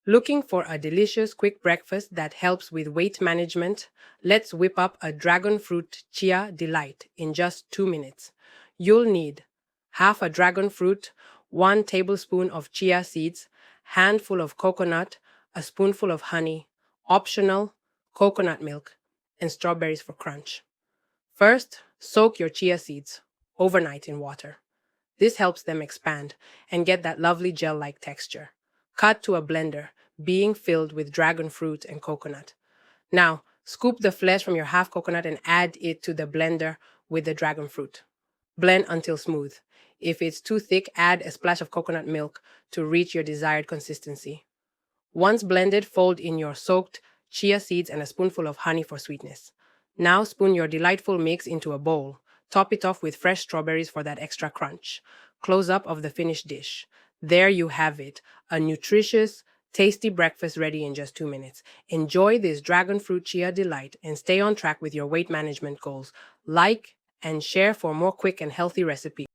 Looking for a delicious quick breakfast that helps with weight management? Let's whip up a dragon fruit chia delight in just 2 minutes. You'll need half a dragon fruit, 1 tablespoon of chia seeds, handful of coconut, a spoonful of honey, optional, coconut milk, and strawberries for crunch. First, soak your chia seeds overnight in water. This helps them expand and get that lovely gel-like texture. Cut to a blender, being filled with dragon fruit and coconut. Now, scoop the flesh from your half coconut and add it to the blender with the dragon fruit. Blend until smooth. If it's too thick, add a splash of coconut milk to reach your desired consistency. Once blended, fold in your soaked chia seeds and a spoonful of honey for sweetness. Now spoon your delightful mix into a bowl. Top it off with fresh strawberries for that extra crunch. Close up of the finished dish. There you have it, a nutritious, tasty breakfast ready in just 2 minutes. Enjoy this dragon fruit chia delight and stay on track with your weight management goals. Like and share for more quick and healthy recipes.